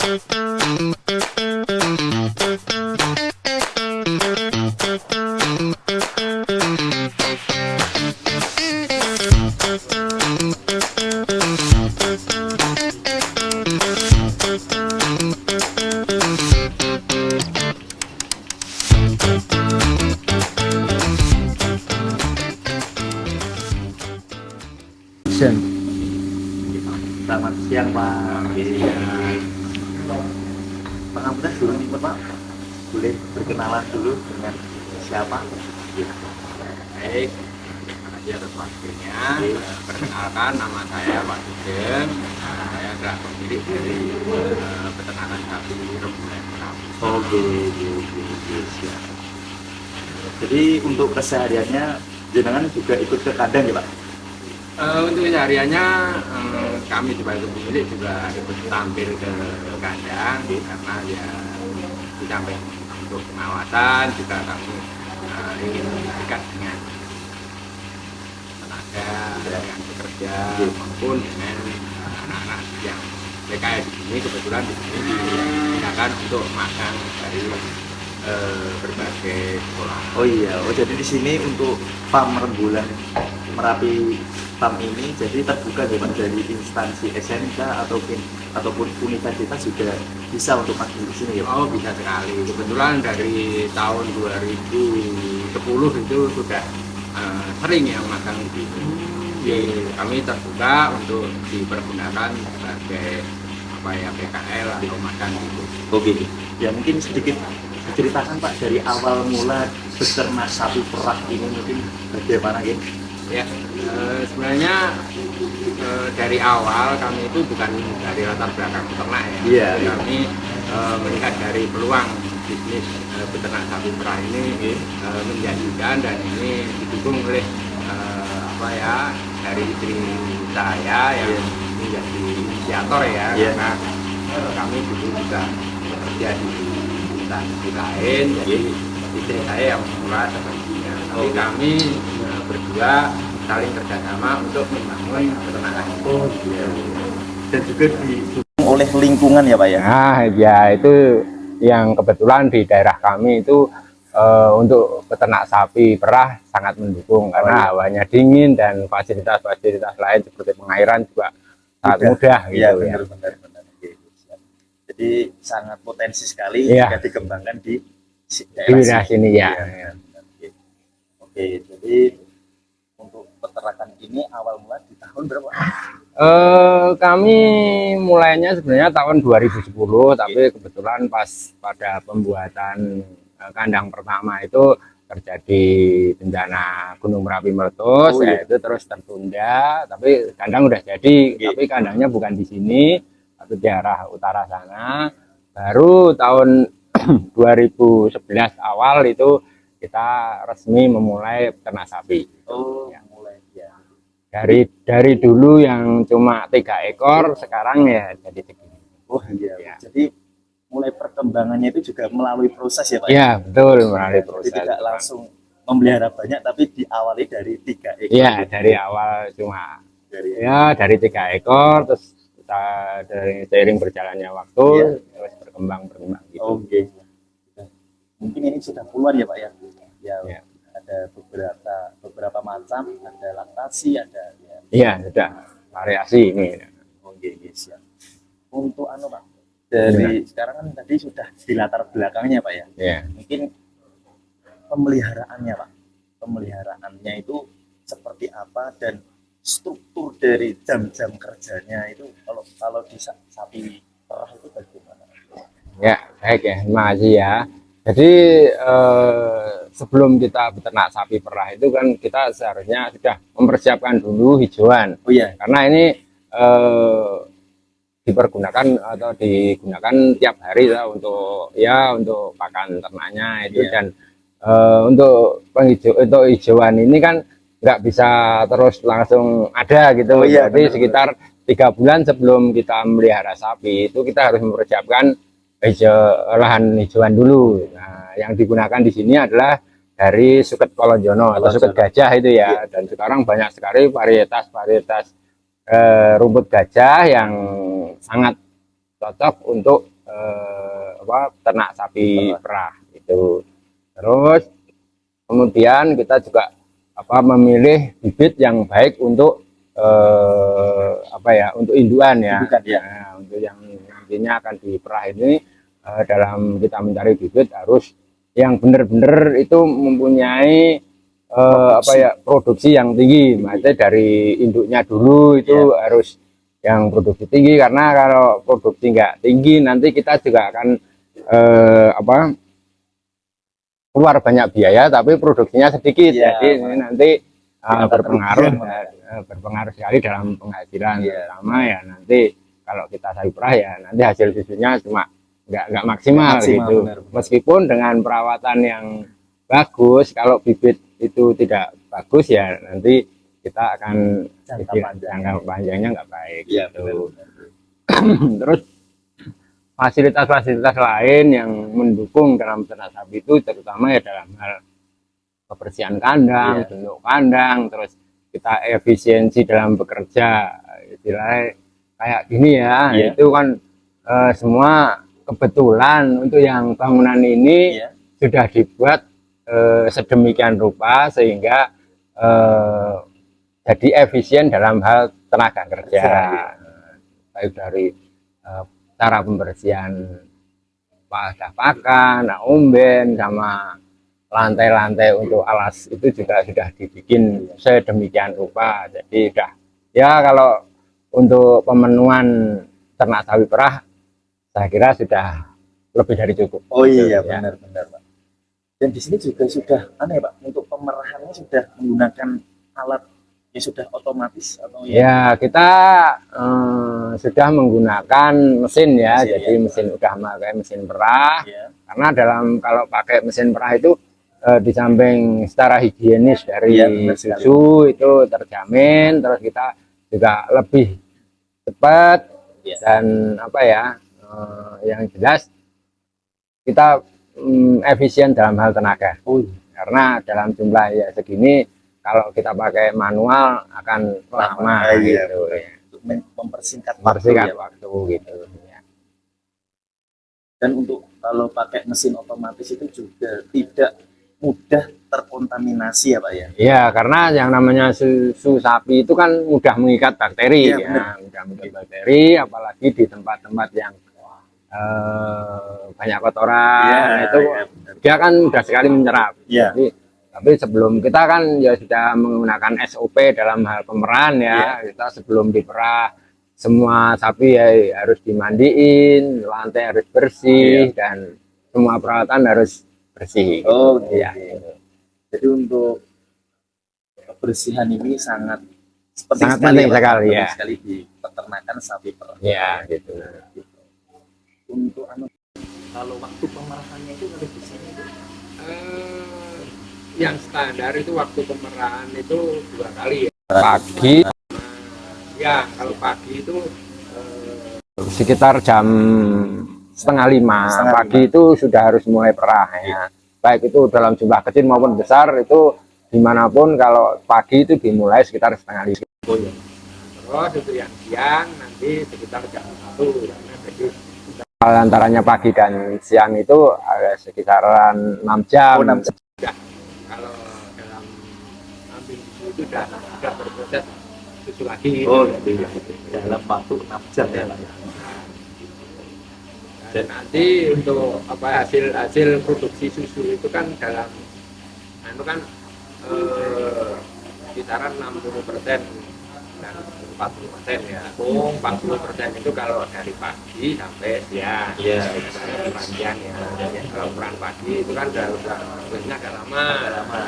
Selamat siang Pak. Pengambilan dulu nih Pak, boleh berkenalan dulu dengan siapa? Baik, terima kasih atas waktunya. Perkenalkan, nama saya Pak Sugeng. Saya adalah pemilik dari peternakan sapi Rembulan. Oke, siap. Jadi untuk kesehariannya jenengan juga ikut ke kandang ya Pak? Untuk kesehariannya kami sebagai pemilik juga ikut tampil ke kandang karena ya di samping untuk pengawasan juga kami ingin dekat dengan tenaga dengan pekerja maupun dengan anak-anak yang mereka di sini kebetulan di sini digunakan untuk makan dari berbagai sekolah. Oh iya, jadi di sini untuk farm Rembulan Merapi farm ini jadi terbuka ya Pak, dari instansi SMK ataupun universitas juga bisa untuk makan di sini ya Pak? Oh bisa sekali, kebetulan dari tahun 2010 itu sudah sering yang makan di sini. Jadi kami terbuka untuk dipergunakan sebagai PKL atau makan gitu. Oke, ya mungkin sedikit ceritakan Pak dari awal mula beternak sapi perah ini mungkin bagaimana ya? Ya, sebenarnya dari awal kami itu bukan dari latar belakang peternak ya. Iya. Kami melihat dari peluang bisnis peternak sapi perah ini menjanjikan dan ini didukung oleh dari istri saya yang menjadi inisiator ya. Karena kami dulu juga bekerja di instansi lain, jadi istri saya yang memulai sepertinya. Tapi kami berdua saling kerjasama untuk membangun peternakan. Dan juga didukung oleh lingkungan ya Pak ya? Nah ya itu yang kebetulan di daerah kami itu untuk peternak sapi perah sangat mendukung karena hawanya dingin dan fasilitas-fasilitas lain seperti pengairan juga sangat mudah gitu ya. Benar. Jadi sangat potensi sekali jika dikembangkan di daerah sini ya. Oke, jadi untuk peternakan ini awal mula di tahun berapa? Kami mulainya sebenarnya tahun 2010, tapi kebetulan pas pada pembuatan kandang pertama itu terjadi bencana Gunung Merapi meletus, yaitu terus tertunda. Tapi kandang udah jadi, tapi kandangnya bukan di sini, tapi di arah utara sana. Baru tahun 2011 awal itu kita resmi memulai peternak sapi. Oh ya. Mulai ya. Dari dulu yang cuma 3 ekor, sekarang ya jadi segini. Oh iya ya. Jadi mulai perkembangannya itu juga melalui proses ya Pak? Iya betul, melalui proses. Jadi tidak langsung memelihara banyak, tapi diawali dari 3 ekor. Iya dari awal cuma dari 3 ekor, terus kita dari seiring berjalannya waktu terus berkembang gitu. Oke. Mungkin ini sudah puluhan ya Pak ya? Ya. Ada beberapa macam, ada laktasi, ada Iya sudah variasi ini. Oke, siap. Untuk Pak, dari sekarang kan tadi sudah di latar belakangnya Pak ya? Iya. Mungkin pemeliharaannya Pak, pemeliharaannya itu seperti apa dan struktur dari jam-jam kerjanya itu kalau di sapi perah itu bagaimana? Ya baik ya, terima kasih ya. Jadi sebelum kita beternak sapi perah itu kan kita seharusnya sudah mempersiapkan dulu hijauan. Oh iya. Karena ini digunakan tiap hari ya untuk pakan ternaknya itu dan untuk hijauan ini kan nggak bisa terus langsung ada gitu. Jadi sekitar 3 bulan sebelum kita melihara sapi itu kita harus mempersiapkan lahan hijauan dulu. Nah, yang digunakan di sini adalah dari suket kolonjono atau suket gajah itu ya. Dan sekarang banyak sekali varietas rumput gajah yang sangat cocok untuk ternak sapi perah itu. Terus kemudian kita juga memilih bibit yang baik untuk untuk indukan ya. Nah, untuk yang nantinya akan diperah ini dalam kita mencari bibit harus yang benar-benar itu mempunyai produksi yang tinggi. Maksudnya dari induknya dulu itu harus yang produksi tinggi, karena kalau produksi nggak tinggi nanti kita juga akan keluar banyak biaya tapi produksinya sedikit, jadi ini nanti berpengaruh sekali dalam penghasilan. Terutama ya nanti kalau kita sapi perah ya nanti hasil susunya cuma nggak maksimal gitu. Benar. Meskipun dengan perawatan yang bagus, kalau bibit itu tidak bagus ya nanti kita akan jangka panjangnya nggak baik gitu. Terus fasilitas-fasilitas lain yang mendukung dalam ternak sapi itu terutama ya dalam hal kebersihan kandang, bentuk kandang, terus kita efisiensi dalam bekerja, istilahnya kayak gini ya, itu kan semua kebetulan untuk yang bangunan ini sudah dibuat sedemikian rupa sehingga jadi efisien dalam hal tenaga kerja, baik dari cara pembersihan pakan, umben, sama lantai-lantai untuk alas itu juga sudah dibikin sedemikian rupa. Jadi udah ya, kalau untuk pemenuhan ternak sapi perah saya kira sudah lebih dari cukup. Oh iya, benar-benar Pak. Dan di sini juga sudah aneh Pak, untuk pemerahannya sudah menggunakan alat yang sudah otomatis atau ya kita sudah menggunakan mesin ya, jadi mesin udah pakai mesin perah. Karena kalau pakai mesin perah itu di samping secara higienis dari susu itu terjamin, terus kita juga lebih cepat dan yang jelas kita efisien dalam hal tenaga. Karena dalam jumlah ya segini kalau kita pakai manual akan lama gitu ya. Untuk mempersingkat waktu gitu ya. Dan untuk kalau pakai mesin otomatis itu juga tidak mudah terkontaminasi ya Pak ya? Iya, karena yang namanya susu sapi itu kan mudah mengikat bakteri mudah mengikat bakteri, apalagi di tempat-tempat yang banyak kotoran itu dia kan mudah sekali menyerap. Tapi sebelum kita kan ya sudah menggunakan SOP dalam hal pemerahan ya. Kita sebelum diperah semua sapi ya harus dimandiin, lantai harus bersih dan semua perawatan harus bersih. Jadi untuk kebersihan ini sangat penting sekali ya. Sekali di peternakan sapi perah. Ya gitu. Untuk kalau waktu pemerahannya itu kalau di sini itu yang standar itu waktu pemerahan itu 2 kali ya. Pagi ya, kalau pagi itu sekitar jam 4:30 pagi itu sudah harus mulai perah ya. Baik itu dalam jumlah kecil maupun besar, itu dimanapun kalau pagi itu dimulai sekitar 4:30. Terus untuk yang siang nanti sekitar jam 1 karena jadi antaranya pagi dan siang itu ada sekitaran 6 jam. Kalau dalam ambil susu itu sudah berproses susu lagi. Dalam waktu 6 jam ya Pak. Dan nanti untuk hasil produksi susu itu kan dalam kisaran 60% dan 40% ya. 40% itu kalau dari pagi sampai siang. Panjang ya. Kalau peran pagi itu kan udah agak lama.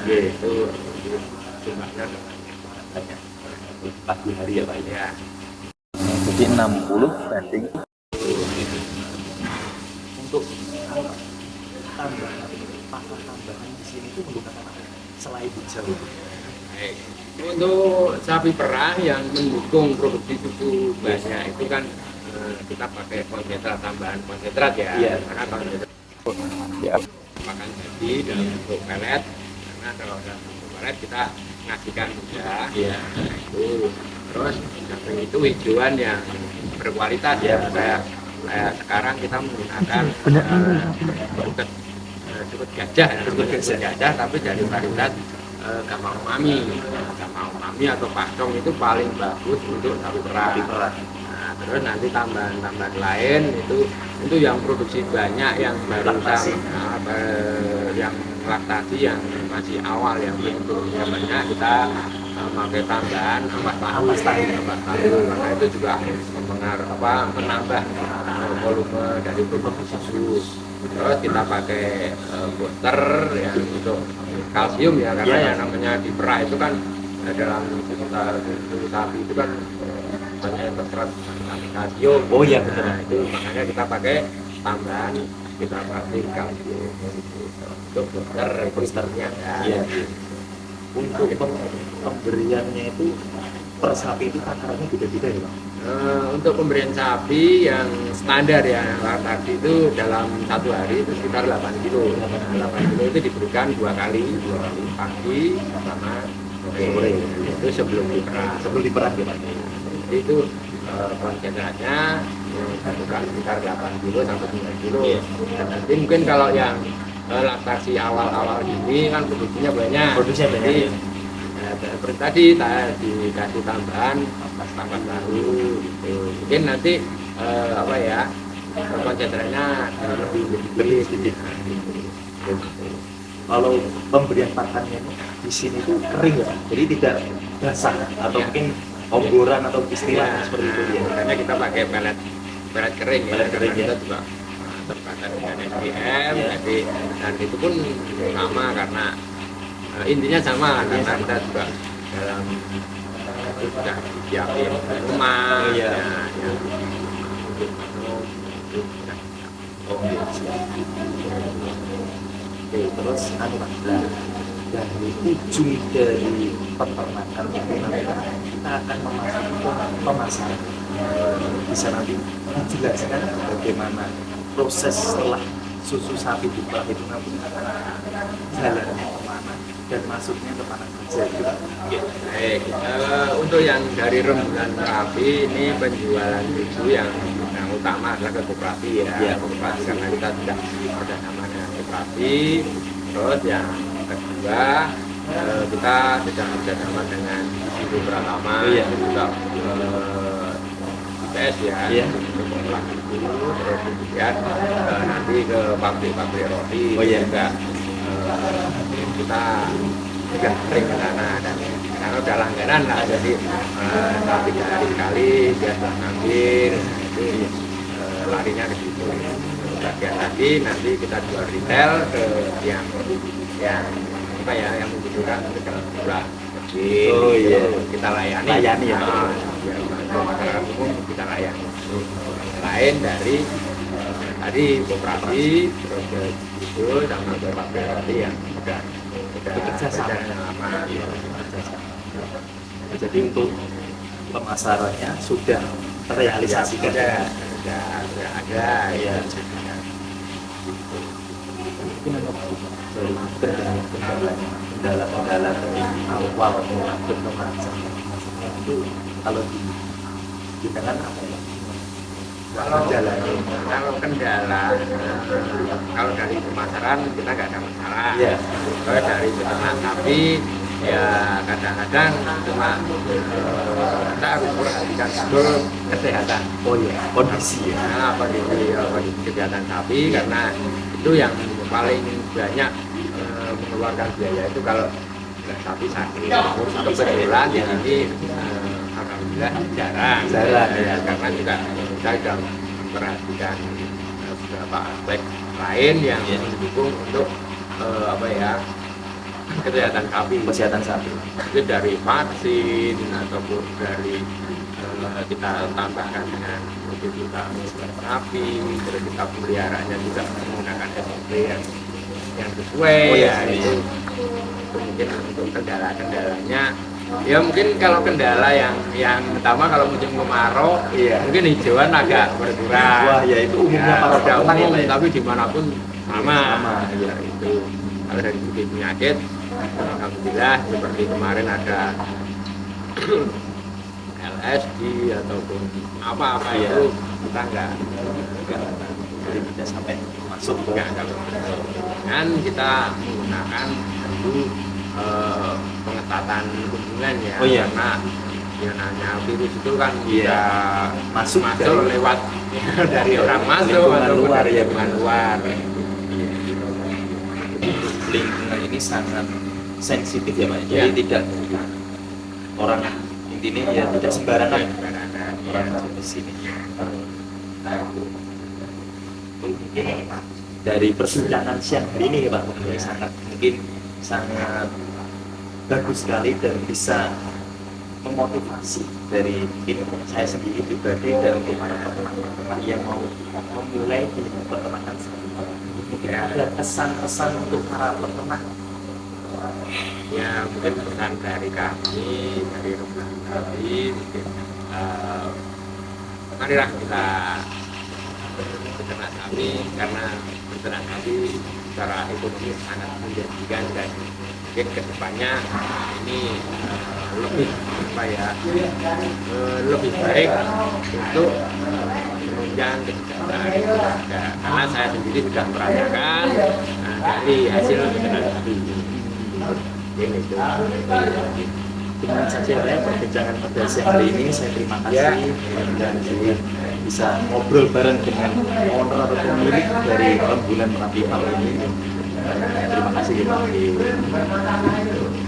Gitu. Jumlahnya banyak. Pagi hari ya Pak ya. Jadi 60 banding. Untuk tambahan di sini itu menggunakan apa? Selain hijau. Untuk sapi perah yang mendukung produksi susu banyak itu kan kita pakai konsentrat, tambahan konsentrat ya. Karena konsentrat makan jadi dalam bentuk pelet, karena kalau dalam bentuk pelet kita ngasihkan mudah. Itu terus samping itu hijauan yang berkualitas ya, kayak sekarang kita menggunakan rumput rumput gajah tapi dari varietas Gamma umami. Gamma umami atau pakcong itu paling bagus untuk sapi perah. Nah, terus nanti tambahan-tambahan lain itu yang produksi banyak, yang barusan yang laktasi yang masih awal, yang produksinya banyak, kita pakai tambahan ampas tahu karena itu juga menambah volume dari produksi susu. Terus kita pakai booster yang untuk kalsium ya, karena yang namanya diperah itu kan dalam tubuh sapi itu kan banyak yang terserap kalsium. Oh iya betul. Nah, itu makanya kita pakai tambahan, kita pakai kalsium untuk boosternya. Iya. Untuk pemberiannya itu per sapi itu takarannya beda-beda ya Pak? Untuk pemberian sapi yang standar ya laktasi itu dalam satu hari itu sekitar 8 kilo. 8 kilo itu diberikan dua kali pagi sama sore. Itu sebelum diperah Ya Pak? itu konsentrasinya dilakukan sekitar 8 kilo sampai 9 kilo. Dan nanti mungkin kalau yang laktasi awal-awal ini kan produksinya banyak. Jadi, seperti tadi dikasih tambahan tambah baru gitu. Mungkin nanti konsentrasinya lebih sedikit. Kalau pemberian pakannya di sini itu kering ya, jadi tidak basah atau mungkin obrolan atau istilahnya seperti itu ya. Makanya kita pakai pelet kering ya, Pelet kering, kita ya. juga terbatas dengan SDM, jadi dan itu pun sama karena intinya sama karena kita juga dalam itu sudah disiapin rumah Iya. yang Oke, terus Pak, dari ujung dari peternakan itu nanti kita akan memasuki ke pemasaran. Bisa nanti dijelaskan bagaimana proses setelah susu sapi diperah itu nanti akan jalannya kemana dan masuknya kemana saja gitu. baik. Untuk yang dari rembulan sapi ini penjualan susu yang utama adalah ke koperasi ya, koperasi karena kita sudah kerjasama dengan koperasi. Terus yang kedua kita sedang kerjasama dengan Ibu Pratama, itu juga IPS ya, untuk mengolah susu. Terus kemudian nanti ke pabrik roti juga kita juga sering ke sana, dan karena udah langganan lah, jadi 3 hari sekali dia sudah ngambil, itu larinya ke situ. Bagian lagi nanti kita jual retail ke yang membutuhkan dalam jumlah kecil. Oh iya, kita layani ya. Masyarakat umum kita layani. Lain dari tadi koperasi, terus ke itu sama ke pabrik roti yang sudah bekerja sama. Ya. Jadi untuk pemasarannya sudah terrealisasikan. Sudah ada ya. Mungkin dari kendala-kendala dari awal peternakan itu kalau di tengah apa ya? Kalau kendala kalau dari pemasaran kita nggak ada masalah. Iya. Kalau dari peternak sapi ya kadang-kadang cuma kita harus perhatikan betul kesehatan. Oh iya, kondisi ya. Nah, kondisi kesehatan sapi, karena itu yang paling banyak mengeluarkan biaya itu kalau sapi sakit. Kebetulan di sini alhamdulillah jarang ya, karena juga kita sudah memperhatikan beberapa aspek lain yang mendukung untuk kesehatan sapi. Itu dari vaksin ataupun dari kita tambahkan dengan multivitamin sapi, terus kita peliharanya juga menggunakan SOP yang sesuai. Itu mungkin untuk kendalanya ya, mungkin kalau kendala yang pertama kalau musim kemarau mungkin hijauan agak berkurang. Wah ya, itu umumnya para peternak umum, ya. tapi dimanapun sama ya. Itu kalau dari segi penyakit alhamdulillah seperti kemarin ada LSD ataupun apa-apa Iya. itu kita enggak Jadi tidak sampai masuk ke kalau dan kita menggunakan tentu pengetatan hubungan ya, Oh iya. karena yang namanya virus itu kan Iya. bisa Masuk masuk dari- lewat dari orang masuk lingkungan ataupun luar, dari ya. lingkungan luar. lingkungan ini sangat sensitif ya Pak. Jadi Iya. tidak orang intinya ya tidak sembarangan Sembarangan, orang ya. masuk ke sini. Mungkin dari perbincangan siang hari ini ya Pak, mungkin sangat bagus sekali dan bisa memotivasi dari mungkin saya sendiri pribadi dan untuk para peternak yang mau memulai ilmu peternakan sendiri. Mungkin Ya. ada kesan-kesan untuk para peternak. Ya mungkin pesan dari kami, dari rumah kami mungkin marilah kita beternak sapi, karena beternak sapi secara ekonomi sangat menjanjikan dan mungkin kedepannya ini lebih apa ya, lebih baik untuk menunjang kesejahteraan keluarga, karena saya sendiri sudah merasakan dari hasil beternak sapi ini itu. Dengan saja ya perbincangan pada siang hari ini saya terima kasih dan juga bisa ngobrol bareng dengan owner atau pemilik dari rembulan Merapi Farm ini. Terima kasih ya Pak.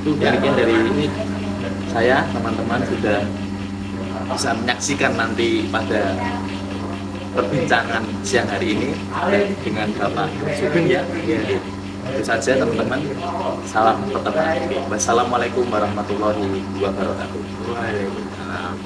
Itu demikian dari ini saya, teman-teman sudah bisa menyaksikan nanti pada perbincangan siang hari ini dengan Bapak Sugeng ya. Itu saja teman-teman. Salam peternak. Wassalamualaikum warahmatullahi wabarakatuh. Waalaikumsalam.